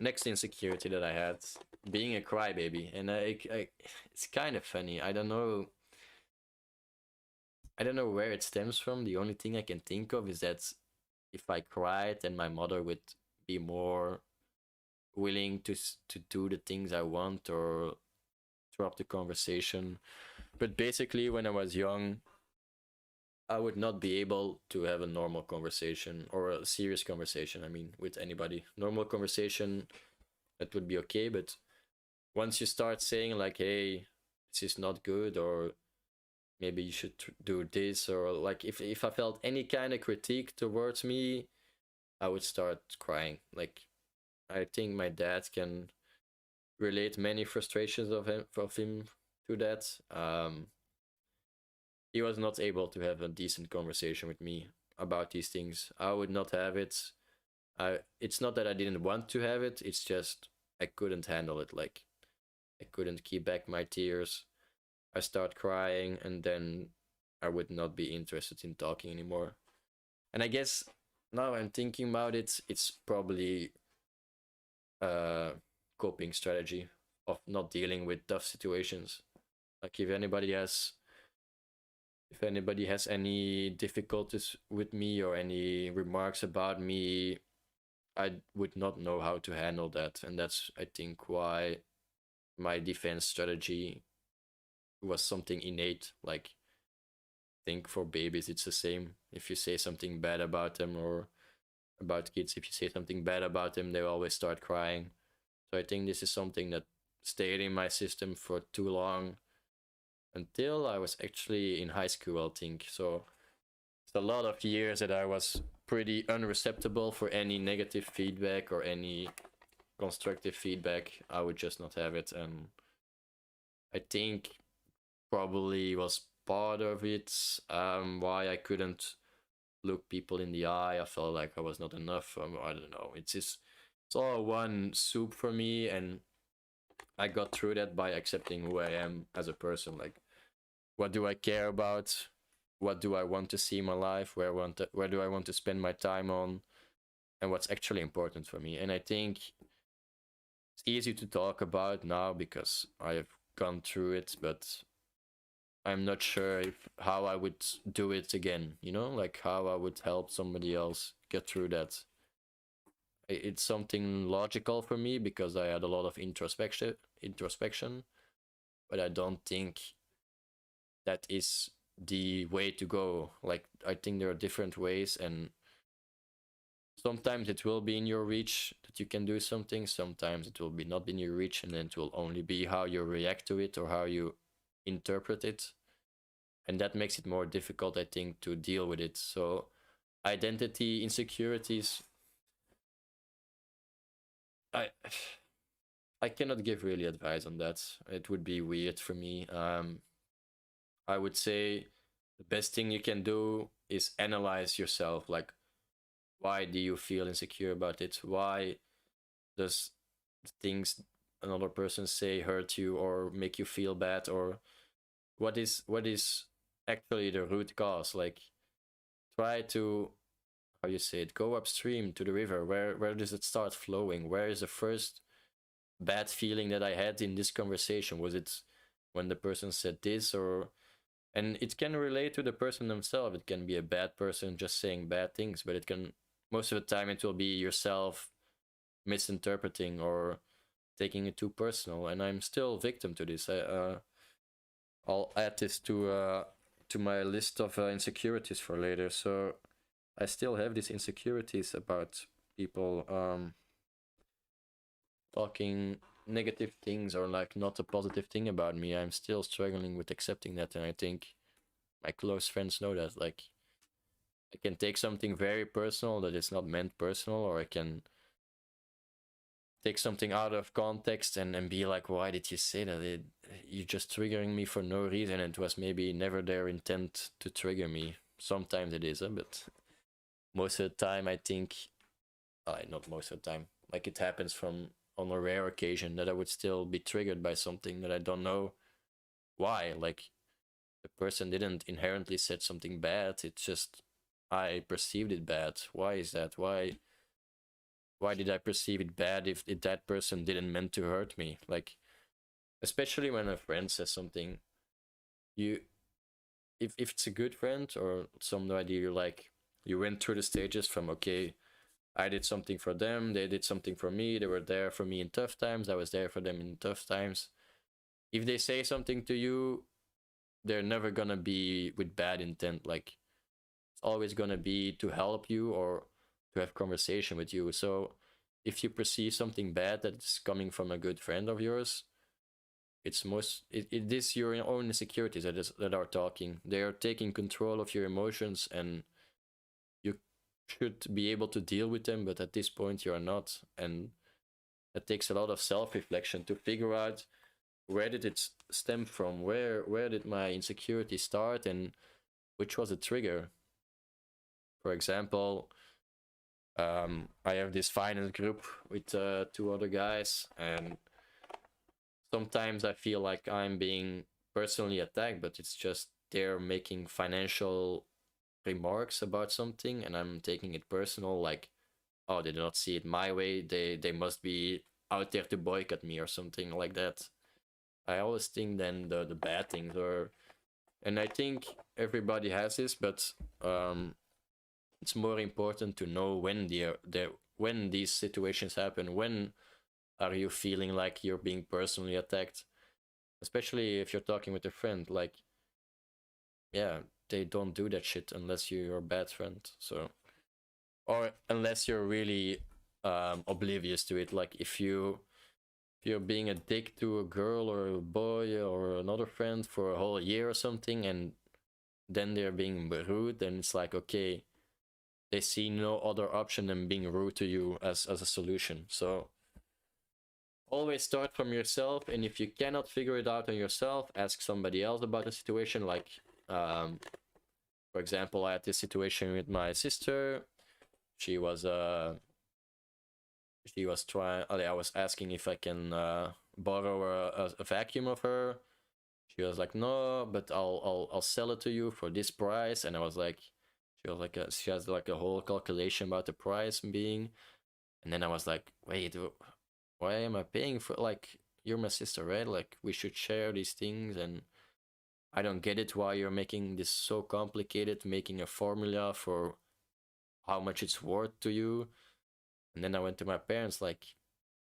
next insecurity that I had, being a crybaby, and it's kind of funny. I don't know where it stems from. The only thing I can think of is that if I cried, then my mother would be more willing to do the things I want or drop the conversation. But basically, when I was young, I would not be able to have a normal conversation or a serious conversation. I mean, with anybody. Normal conversation, that would be okay. But once you start saying like, "Hey, this is not good," or maybe you should do this, or like if I felt any kind of critique towards me, I would start crying. Like, I think my dad can relate many frustrations of him to that. He was not able to have a decent conversation with me about these things. I would not have it. It's not that I didn't want to have it, it's just I couldn't handle it. Like, I couldn't keep back my tears. I start crying, and then I would not be interested in talking anymore. And I guess now I'm thinking about it, it's probably a coping strategy of not dealing with tough situations. Like, if anybody has any difficulties with me or any remarks about me, I would not know how to handle that. And that's, I think, why my defense strategy was something innate. Like, I think for babies it's the same. If you say something bad about them, or about kids, if you say something bad about them, they always start crying. So I think this is something that stayed in my system for too long, until I was actually in high school, I think. So it's a lot of years that I was pretty unreceptible for any negative feedback or any constructive feedback. I would just not have it. And I think probably was part of it, why I couldn't look people in the eye. I felt like I was not enough. I don't know. It's all one soup for me, and I got through that by accepting who I am as a person. Like, what do I care about? What do I want to see in my life? Where do I want to spend my time on? And what's actually important for me? And I think it's easy to talk about now because I have gone through it, but I'm not sure how I would do it again, like how I would help somebody else get through that. It's something logical for me because I had a lot of introspection, but I don't think that is the way to go. Like, I think there are different ways, and sometimes it will be in your reach that you can do something, sometimes it will be not in your reach, and then it will only be how you react to it or how you interpret it. And that makes it more difficult, I think, to deal with it. So identity insecurities, I cannot give really advice on that. It would be weird for me. I would say the best thing you can do is analyze yourself. Like, why do you feel insecure about it? Why does things another person say hurt you or make you feel bad? Or what is actually the root cause? Like, try to, how you say it, go upstream to the river. Where does it start flowing? Where is the first bad feeling that I had in this conversation? Was it when the person said this? Or, and it can relate to the person themselves. It can be a bad person just saying bad things, but it can, most of the time it will be yourself misinterpreting or taking it too personal. And I'm still victim to this. I'll add this to my list of insecurities for later. So I still have these insecurities about people talking negative things or like not a positive thing about me. I'm still struggling with accepting that, and I think my close friends know that. Like, I can take something very personal that is not meant personal, or I can take something out of context and be like, why did you say that? You're just triggering me for no reason. It was maybe never their intent to trigger me. Sometimes it is, but most of the time I think, not most of the time, like, it happens from on a rare occasion that I would still be triggered by something that I don't know why. Like, the person didn't inherently said something bad, it's just I perceived it bad. Why is that? Why why did I perceive it bad if that person didn't meant to hurt me? Like, especially when a friend says something, you, if it's a good friend or somebody you like, you went through the stages from, okay, I did something for them, they did something for me, they were there for me in tough times, I was there for them in tough times. If they say something to you, they're never gonna be with bad intent. Like, it's always gonna be to help you or to have conversation with you. So if you perceive something bad that's coming from a good friend of yours, it is your own insecurities that are talking. They are taking control of your emotions, and you should be able to deal with them, but at this point you are not. And it takes a lot of self-reflection to figure out, where did it stem from, where did my insecurity start, and which was the trigger. For example, I have this finance group with 2 other guys, and sometimes I feel like I'm being personally attacked, but it's just they're making financial remarks about something, and I'm taking it personal, like, oh, they do not see it my way, they must be out there to boycott me or something like that. I always think then the bad things are, and I think everybody has this, but it's more important to know when when these situations happen. When are you feeling like you're being personally attacked? Especially if you're talking with a friend, like, yeah, they don't do that shit unless you're a bad friend. So, or unless you're really oblivious to it. Like, if you're being a dick to a girl or a boy or another friend for a whole year or something, and then they're being rude, then it's like, okay, they see no other option than being rude to you as a solution. So always start from yourself, and if you cannot figure it out on yourself, ask somebody else about the situation. Like, for example, I had this situation with my sister. She was trying, I was asking if I can borrow a vacuum of her. She was like, no, but I'll sell it to you for this price. And I was like, she has like a whole calculation about the price being, and then I was like, wait, why am I paying for, like, you're my sister, right? Like, we should share these things, and I don't get it why you're making this so complicated, making a formula for how much it's worth to you. And then I went to my parents, like,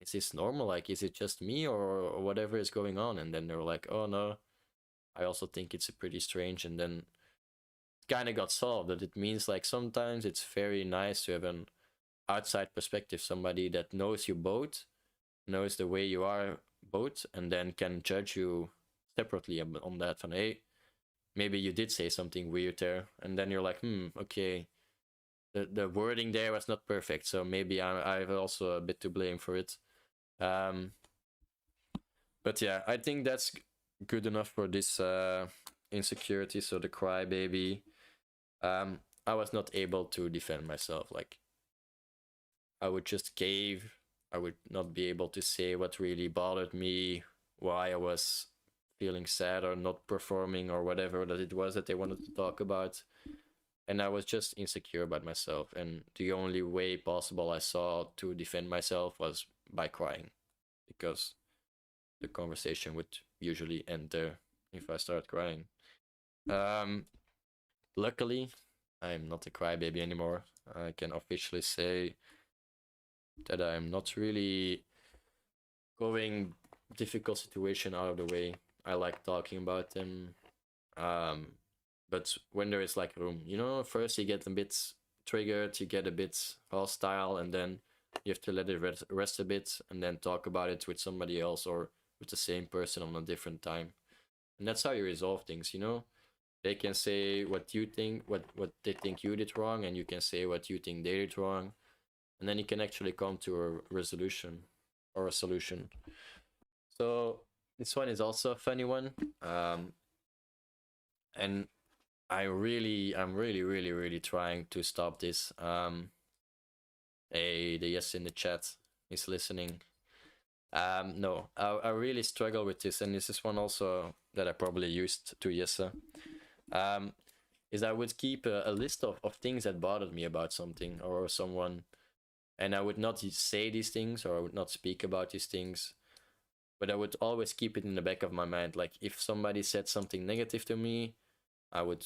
is this normal? Like, is it just me or whatever is going on? And then they were like, oh no, I also think it's pretty strange. And then it kind of got solved. That it means, like, sometimes it's very nice to have an outside perspective, somebody that knows you both, knows the way you are both, and then can judge you separately on that. From, hey, maybe you did say something weird there, and then you're like, okay, the wording there was not perfect, so maybe I've also a bit to blame for it. But yeah, I think that's good enough for this insecurity. So the crybaby, I was not able to defend myself. Like, I would just cave. I would not be able to say what really bothered me, why I was feeling sad or not performing or whatever that it was that they wanted to talk about. And I was just insecure about myself. And the only way possible I saw to defend myself was by crying, because the conversation would usually end there if I start crying. Luckily, I'm not a crybaby anymore. I can officially say that I'm not really going difficult situation out of the way. I like talking about them. But when there is like room, first you get a bit triggered, you get a bit hostile, and then you have to let it rest a bit and then talk about it with somebody else or with the same person on a different time. And that's how you resolve things. They can say what you think, what they think you did wrong, and you can say what you think they did wrong, and then you can actually come to a resolution or a solution. So this one is also a funny one, and I'm really trying to stop this. Hey, the yes in the chat is listening. No, I really struggle with this, and this is one also that I probably used to Jesse. Is I would keep a list of things that bothered me about something or someone, and I would not say these things, or I would not speak about these things, but I would always keep it in the back of my mind. Like if somebody said something negative to me, I would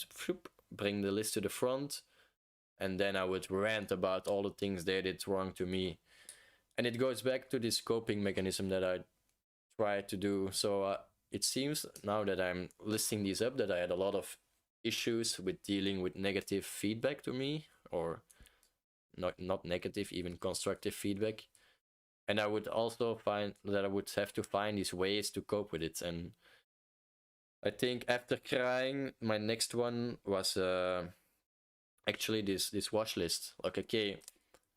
bring the list to the front, and then I would rant about all the things they did wrong to me. And it goes back to this coping mechanism that I try to do. So it seems now that I'm listing these up that I had a lot of issues with dealing with negative feedback to me, or not negative, even constructive feedback. And I would also find that I would have to find these ways to cope with it. And I think after crying, my next one was actually this watch list. Like, okay,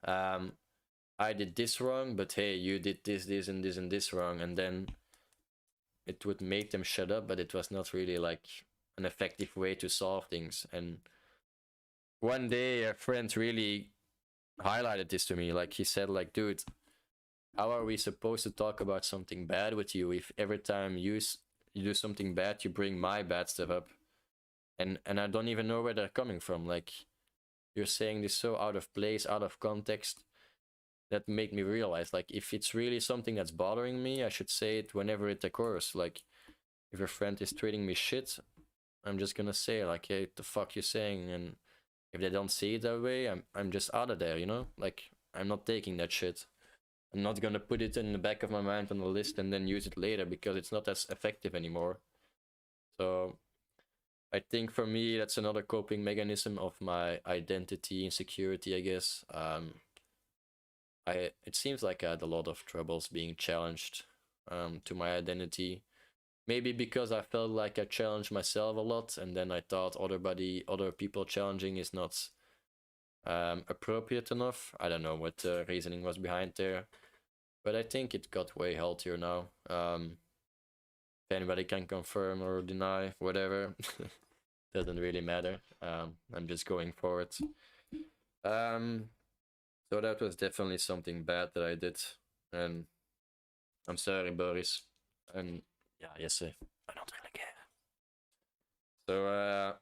I did this wrong, but hey, you did this, and this wrong. And then it would make them shut up, but it was not really like an effective way to solve things. And one day a friend really highlighted this to me. Like he said, like, dude, how are we supposed to talk about something bad with you if every time you do something bad, you bring my bad stuff up? And I don't even know where they're coming from. Like, you're saying this so out of place, out of context. That made me realize, like, if it's really something that's bothering me, I should say it whenever it occurs. Like, if your friend is treating me shit, I'm just gonna say, like, hey, what the fuck you saying? And if they don't see it that way, I'm just out of there, you know? Like, I'm not taking that shit. I'm not gonna put it in the back of my mind on the list and then use it later because it's not as effective anymore. So I think for me, that's another coping mechanism of my identity insecurity, I guess. It seems like I had a lot of troubles being challenged to my identity. Maybe because I felt like I challenged myself a lot, and then I thought other people challenging is not appropriate enough. I don't know what the reasoning was behind there, but I think it got way healthier now. If anybody can confirm or deny, whatever, doesn't really matter. I'm just going for it. So that was definitely something bad that I did, and I'm sorry, Boris. And yeah, yes, I don't really care. So